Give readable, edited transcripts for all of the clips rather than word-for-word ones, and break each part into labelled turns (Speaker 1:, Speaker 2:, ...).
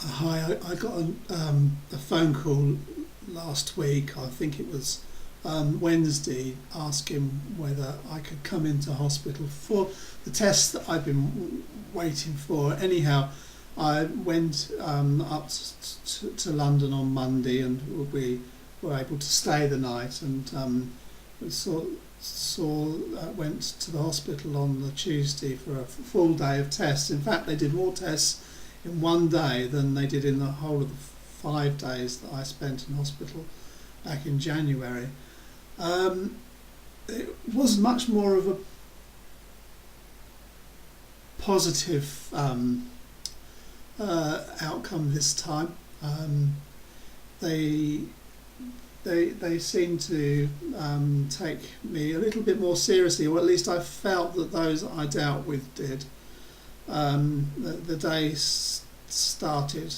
Speaker 1: Hi, I got a phone call last week. I think it was Wednesday, asking whether I could come into hospital for the test that I've been waiting for. Anyhow, I went up to London on Monday, and we were able to stay the night. And we went to the hospital on the Tuesday for a full day of tests. In fact, they did more tests in one day than they did in the whole of the 5 days that I spent in hospital back in January. It was much more of a positive outcome this time. They seemed to take me a little bit more seriously, or at least I felt that those I dealt with did. The day started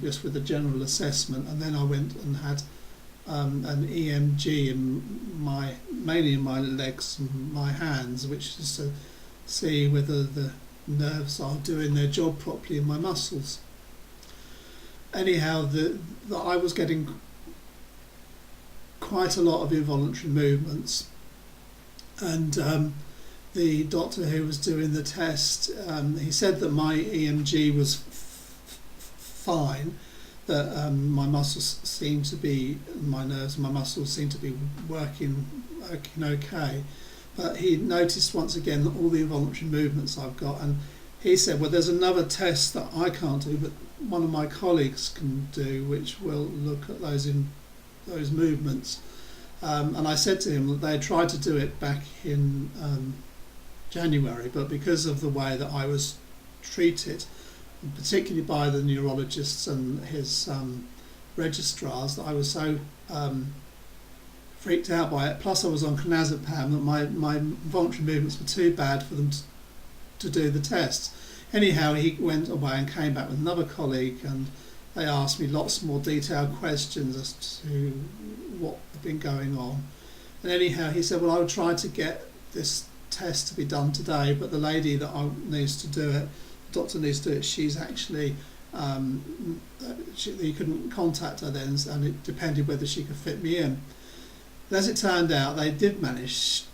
Speaker 1: just with a general assessment, and then I went and had an EMG mainly in my legs and my hands, which is to see whether the nerves are doing their job properly in my muscles. Anyhow, I was getting quite a lot of involuntary movements, and the doctor who was doing the test, he said that my EMG was fine, that my muscles seemed to be, my nerves and my muscles seemed to be working okay. But he noticed once again that all the involuntary movements I've got, and he said, well, there's another test that I can't do, but one of my colleagues can do, which will look at those movements. And I said to him that they had tried to do it back in January, but because of the way that I was treated, and particularly by the neurologists and his registrars, that I was so freaked out by it, plus I was on clonazepam, that my voluntary movements were too bad for them to do the test. Anyhow, he went away and came back with another colleague, and they asked me lots more detailed questions as to what had been going on. And anyhow, he said, well, I would try to get this test to be done today, but the lady that needs to do it, the doctor needs to do it, she's actually, you couldn't contact her then, and it depended whether she could fit me in. But as it turned out, they did manage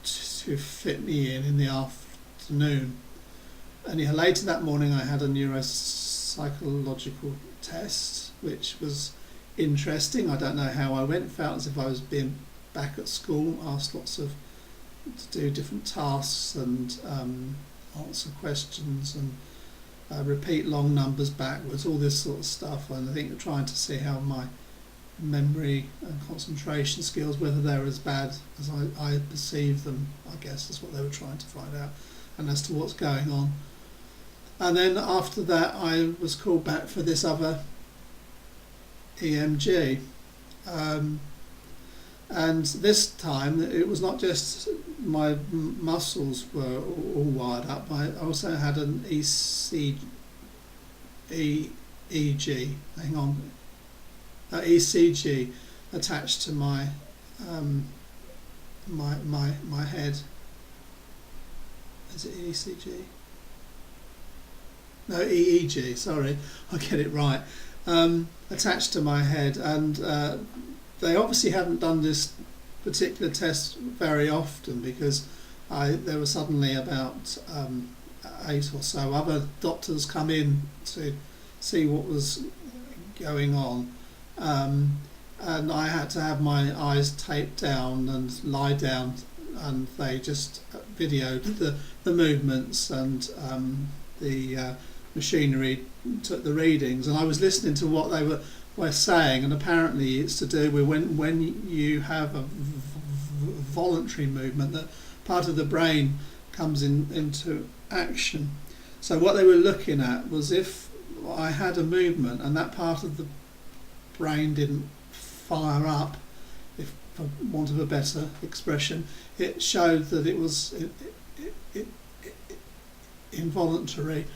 Speaker 1: to fit me in the afternoon. Anyhow, later that morning I had a neuropsychological test, which was interesting. I don't know how I went, felt as if I was being back at school, asked to do different tasks and answer questions and repeat long numbers backwards, all this sort of stuff. And I think trying to see how my memory and concentration skills, whether they're as bad as I perceive them, I guess is what they were trying to find out, and as to what's going on. And then after that I was called back for this other EMG. And this time it was not just my muscles were all wired up, I also had an ECG attached to my my head. Is it ECG? No, EEG, sorry, I'll get it right. Attached to my head, and they obviously haven't done this particular test very often, because there were suddenly about 8 or so other doctors come in to see what was going on, and I had to have my eyes taped down and lie down, and they just videoed the movements, and the machinery took the readings, and I was listening to what they were saying, and apparently it's to do with when you have a voluntary movement, that part of the brain comes into action. So what they were looking at was if I had a movement and that part of the brain didn't fire up, if for want of a better expression, it showed that it was involuntary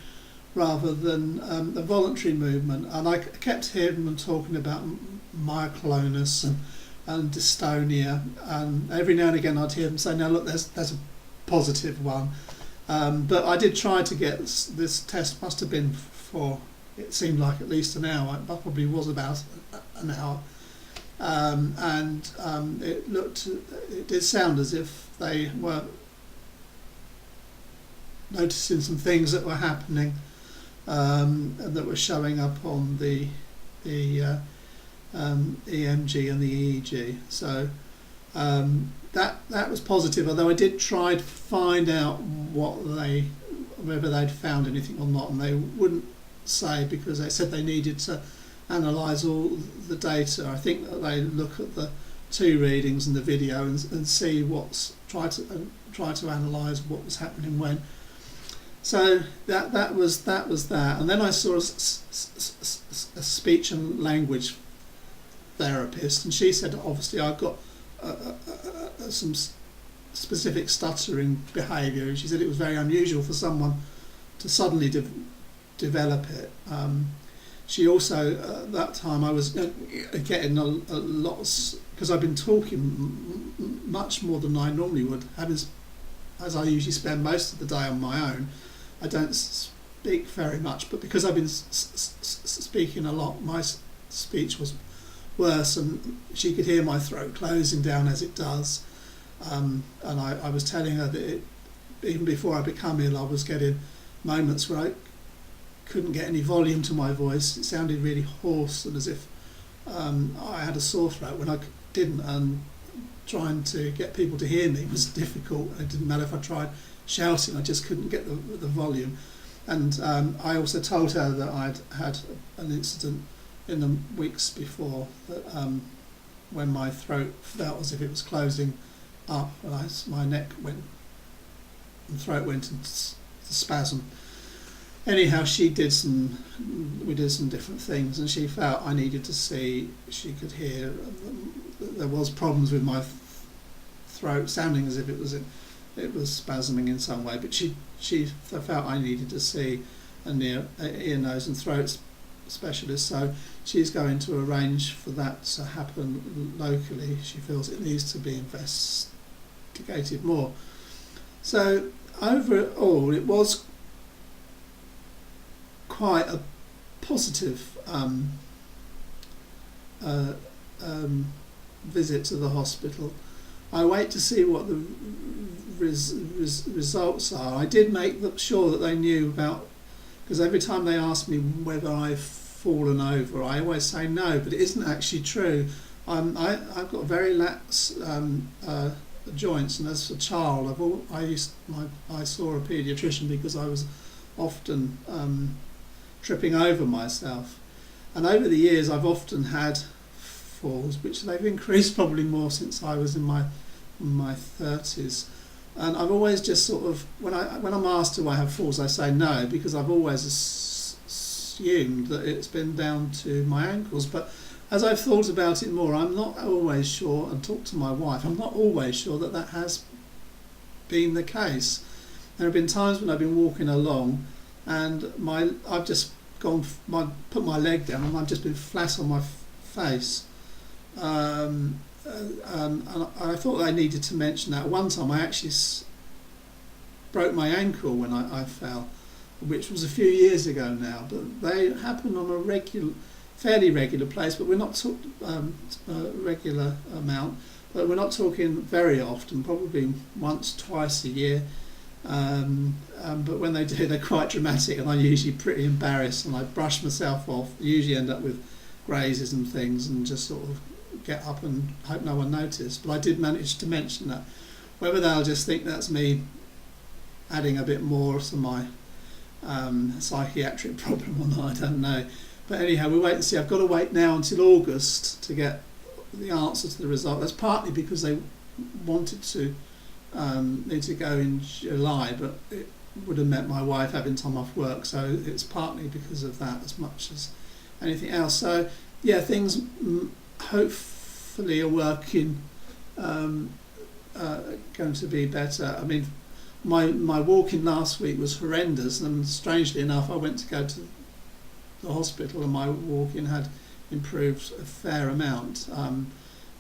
Speaker 1: rather than a voluntary movement. And I kept hearing them talking about myoclonus and dystonia, and every now and again I'd hear them say, now look, there's a positive one. But I did try to get this test, must have been for it seemed like at least an hour. It probably was about an hour. It did sound as if they were noticing some things that were happening, and that were showing up on the EMG and the EEG. So that was positive. Although I did try to find out whether they'd found anything or not, and they wouldn't say, because they said they needed to analyse all the data. I think that they look at the 2 readings and the video and see try to analyse what was happening when. So that was that, and then I saw a speech and language therapist, and she said obviously I've got some specific stuttering behaviour. She said it was very unusual for someone to suddenly develop it. She also, at that time, I was getting a lot, because I've been talking much more than I normally would, as I usually spend most of the day on my own. I don't speak very much, but because I've been speaking a lot, my speech was worse, and she could hear my throat closing down as it does. And I was telling her that even before I become ill, I was getting moments where I couldn't get any volume to my voice. It sounded really hoarse, and as if I had a sore throat when I didn't, and trying to get people to hear me was difficult. It didn't matter if I tried shouting, I just couldn't get the volume. And I also told her that I'd had an incident in the weeks before, that when my throat felt as if it was closing up, and my neck went and throat went into spasm. Anyhow, we did some different things, and she felt I needed to see, she could hear that there was problems with my throat, sounding as if it was spasming in some way, but she felt I needed to see an ear, nose and throat specialist, so she's going to arrange for that to happen locally. She feels it needs to be investigated more. So overall, it was quite a positive visit to the hospital. I wait to see what the results are. I did make sure that they knew about, because every time they ask me whether I've fallen over, I always say no, but it isn't actually true. I've got very lax joints, and as a child, I saw a paediatrician because I was often tripping over myself, and over the years I've often had falls, which they've increased probably more since I was in my 30s, and I've always just sort of, when I'm asked do I have falls, I say no, because I've always assumed that it's been down to my ankles. But as I've thought about it more, I'm not always sure, and talked to my wife, I'm not always sure that has been the case. There have been times when I've been walking along and I've just put my leg down and I've just been flat on my face. And I thought I needed to mention that. One time I actually broke my ankle when I fell, which was a few years ago now, but they happen on a fairly regular place, but we're not talking regular amount, but we're not talking very often, probably once, twice a year. But when they do, they're quite dramatic, and I'm usually pretty embarrassed, and I brush myself off, usually end up with grazes and things, and just sort of get up and hope no one noticed. But I did manage to mention that. Whether they'll just think that's me adding a bit more to my psychiatric problem or not, I don't know. But anyhow, we'll wait and see. I've got to wait now until August to get the answer to the result. That's partly because they wanted to need to go in July, but it would have meant my wife having time off work, so it's partly because of that as much as anything else. So yeah, things hopefully are working, going to be better. I mean, my walking last week was horrendous, and strangely enough I went to go to the hospital and my walking had improved a fair amount,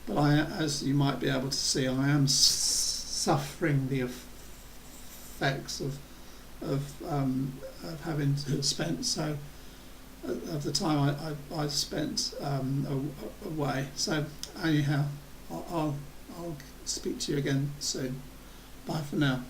Speaker 1: but as you might be able to see, I am suffering the effects of having spent so of the time I spent away. So anyhow, I'll speak to you again soon. Bye for now.